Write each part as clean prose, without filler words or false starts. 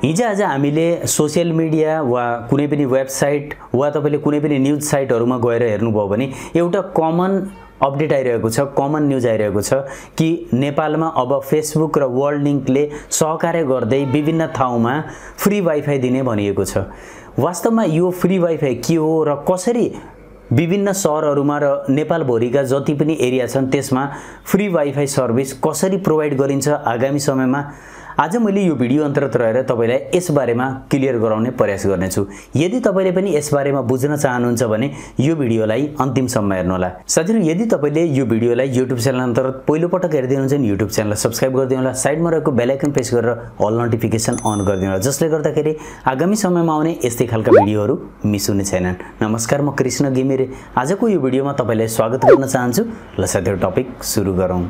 हिजोआज हामीले social media वा कुनै पनि वेबसाइट वा तपाईले कुनै पनि न्यूज साइटहरुमा गएर हेर्नुभयो भने एउटा कमन अपडेट आइरहेको छ, कमन न्यूज आइरहेको छ कि नेपालमा अब फेसबुक र वर्ल्डलिंकले सहकार्य गर्दै विभिन्न ठाउँमा फ्री वाइफाई दिने भनिएको छ। वास्तवमा यो फ्री वाइफाई के हो र कसरी विभिन्न शहरहरुमा र नेपालभरिका जति पनि एरिया छन् त्यसमा फ्री वाइफाई सर्भिस कसरी प्रोवाइड गरिन्छ आगामी समयमा आज मैले यो भिडियो अन्तर्गत रहेर तपाईलाई यस बारेमा क्लियर गराउने प्रयास गर्नेछु। यदि तपाईले पनि यस बारेमा बुझ्न चाहनुहुन्छ भने यो भिडियोलाई अन्तिमसम्म हेर्नुहोला। साथीहरु, यदि तपाईले यो भिडियोलाई YouTube च्यानल अन्तर्गत पहिलो पटक हेर्दै हुनुहुन्छ भने YouTube च्यानललाई सब्स्क्राइब गरिदिनु होला, साइडमा रहेको बेल आइकन प्रेस गरेर अल नोटिफिकेसन अन गरिदिनु होला, जसले गर्दाखेरि आगामी समयमा आउने यस्तै खालका भिडियोहरु मिस हुने छैनन्। नमस्कार, म कृष्ण घिमिरे आजको यो भिडियोमा तपाईलाई स्वागत गर्न चाहन्छु। ल साथीहरु, टपिक सुरु गरौँ।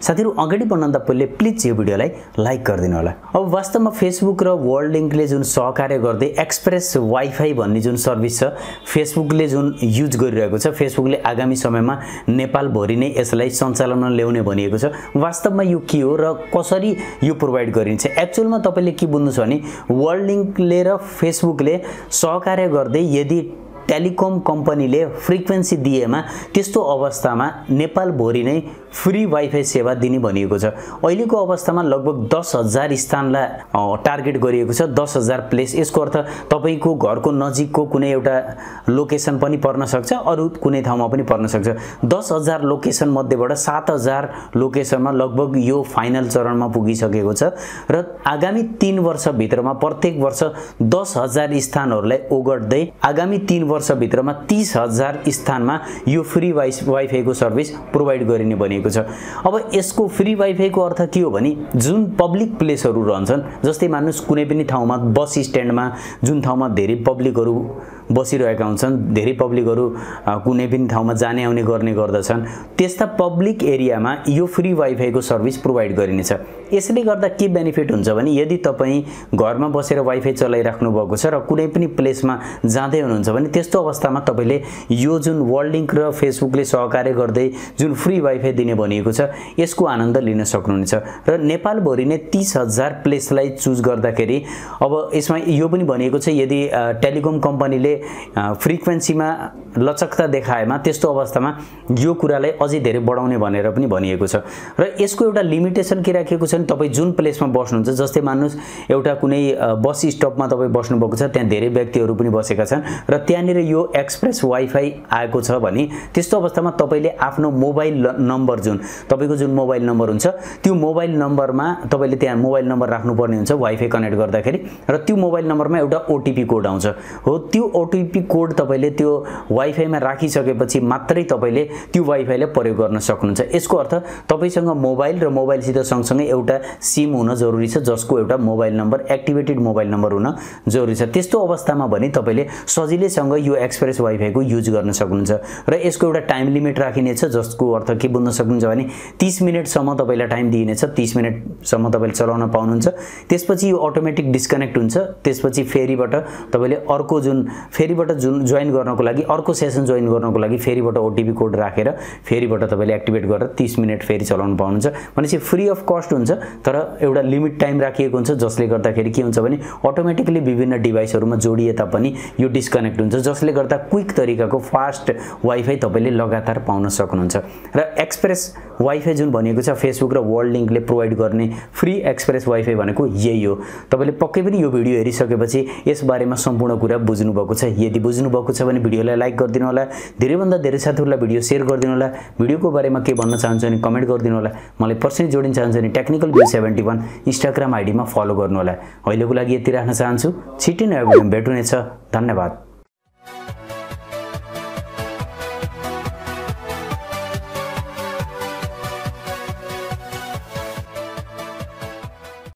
साथीहरु, अगाडि बढ्नुभन्दा पहिले प्लिज यो भिडियोलाई लाइक गरिदिनु होला। अब वास्तवमा फेसबुक र वर्ल्डलिंकले जुन सहकार्य गर्दै एक्सप्रेस वाइफाई भन्ने जुन सर्भिस छ फेसबुकले जुन युज गरिरहेको छ, फेसबुकले आगामी समयमा नेपाल भरि नै यसलाई सञ्चालनमा ल्याउने भनिएको छ। वास्तवमा यो के हो र कसरी यो प्रोवाइड गरिन्छ? एक्चुअलमा तपाईले के बुझ्नु छ भने वर्ल्डलिंकले र फेसबुकले सहकार्य गर्दै यदि टेलिकम कम्पनीले फ्रिक्वेन्सी दिएमा त्यस्तो अवस्थामा नेपाल भरि नै फ्री वाइफाई सेवा दिने भनिएको छ। अहिलेको अवस्थामा लगभग 10,000 स्थानलाई टार्गेट गरिएको छ, 10,000 प्लेस। यसको अर्थ तपाईको घरको नजिकको कुनै एउटा लोकेसन पनि पर्न सक्छ, अरु कुनै ठाउँमा पनि पर्न सक्छ। 10,000 लोकेसन मध्येबाट 7,000 लोकेसनमा लगभग यो फाइनल चरणमा पुगिसकेको छ र आगामी 3 वर्ष भित्रमा प्रत्येक वर्ष 10,000 स्थानहरूलाई ओगट्दै आगामी 3 वर्ष भित्रमा 30,000 स्थानमा यो फ्री वाइफाईको सर्भिस प्रोवाइड गरिने भनिएको छ। अब यसको फ्री वाइफाईको अर्थ के हो भने जुन पब्लिक प्लेसहरु रहन्छन्, जस्तै मानुस कुनै पनि ठाउँमा बस स्ट्यान्डमा जुन ठाउँमा धेरै पब्लिकहरु बसिरहेका हुन्छन्, धेरै पब्लिकहरु कुनै पनि ठाउँमा जाने आउने गर्ने गर्दछन्, त्यस्ता पब्लिक एरियामा यो फ्री वाइफाईको सर्भिस प्रोवाइड गरिनेछ। यसले गर्दा के बेनिफिट हुन्छ भने यदि तपाई घरमा बसेर वाइफाई चलाइराख्नु भएको छ र कुनै पनि प्लेसमा जाँदै हुनुहुन्छ भने त्यस्तो अवस्थामा तपाईले यो जुन वर्ल्डलिंक र फेसबुकले सहकार्य गर्दै जुन फ्री वाइफाई दिने भनिएको छ यसको आनन्द लिन सक्नुहुनेछ। र नेपाल भरि नै 30,000 प्लेसलाई चुज गर्दाखेरि अब यसमा यो पनि भनिएको छ यदि टेलिकम कम्पनीले फ्रिक्वेन्सीमा लचकता देखाएमा त्यस्तो अवस्थामा यो कुरालाई अझै धेरै बढाउने भनेर पनि भनिएको छ। र यसको एउटा लिमिटेसन के राखिएको छ भने तपाई जुन प्लेसमा बस्नुहुन्छ, जस्तै मान्नुस् एउटा कुनै बस स्टपमा तपाई बस्नु भएको छ, त्यहाँ धेरै व्यक्तिहरु पनि बसेका छन् र त्यहाँनिर यो एक्सप्रेस वाइफाई आएको छ भने त्यस्तो अवस्थामा तपाईले आफ्नो मोबाइल नम्बर जुन तपाईको जुन मोबाइल नम्बर हुन्छ त्यो मोबाइल नम्बरमा तपाईले त्यहाँ मोबाइल नम्बर राख्नुपर्ने हुन्छ वाइफाई कनेक्ट गर्दाखेरि, र त्यो मोबाइल नम्बरमा एउटा ओटीपी कोड आउँछ। हो, त्यो ओटीपी कोड तपाईले त्यो वाइफाईमा राखिसकेपछि मात्रै तपाईले त्यो वाइफाईलाई प्रयोग गर्न सक्नुहुन्छ। यसको अर्थ तपाईसँग मोबाइल र मोबाइलसित सँगसँगै एउटा सिम हुन जरुरी छ, जसको एउटा mobile number activated mobile number हुन जरुरी छ। त्यस्तो अवस्थामा भने तपाईले सजिलैसँग यो एक्सप्रेस वाइफाईको युज गर्न सक्नुहुन्छ। र यसको एउटा टाइम लिमिट राखिनेछ, जसको अर्थ के बुझ्न सक्नुहुन्छ भने 30 मिनेटसम्म तपाईलाई टाइम दिइनेछ, 30 मिनेटसम्म तपाईले चलाउन पाउनुहुन्छ। त्यसपछि यो अटोमेटिक डिस्कनेक्ट हुन्छ। त्यसपछि फेरिबाट तपाईले अर्को जुन जोइन गर्नको लागि अर्को सेसन जोइन गर्नको लागि फेरिबाट ओटीपी कोड राखेर फेरिबाट तपाईले एक्टिभेट गरेर 30 मिनेट फेरि चलाउन पाउनुहुन्छ। भनेपछि फ्री अफ कस्ट हुन्छ, तर एउटा लिमिट टाइम राखिएको हुन्छ, जसले गर्दाखेरि के हुन्छ भने अटोमेटिकली विभिन्न डिभाइसहरुमा जोडिए तापनि यो डिस्कनेक्ट हुन्छ, जसले गर्दा क्विक तरिकाको फास्ट वाइफाई तपाईले लगातार पाउन सक्नुहुन्छ। र एक्सप्रेस वाइफाई जुन भनिएको छ फेसबुक र वर्ल्डलिंकले प्रोवाइड गर्ने फ्री एक्सप्रेस वाइफाई भनेको यही हो। तपाईले पक्कै पनि यो भिडियो हेरिसकेपछि यस बारेमा सम्पूर्ण कुरा बुझ्नु भएको छ। यदि बुझ्नु भएको छ भने भिडियोलाई लाइक गरिदिनु होला, धेरै भन्दा धेरै साथीहरुलाई भिडियो शेयर गरिदिनु होला, भिडियोको बारेमा के भन्न चाहनुहुन्छ भने कमेन्ट गरिदिनु होला, मलाई पर्सनली जोडिन चाहनुहुन्छ भने टेक्निकल व्यू 71 इन्स्टाग्राम आईडीमा फलो गर्नु होला। अहिलेको लागि यति राख्न चाहन्छु। छिट्टै नयाँ भिडियोमा भेट हुनेछ। धन्यवाद।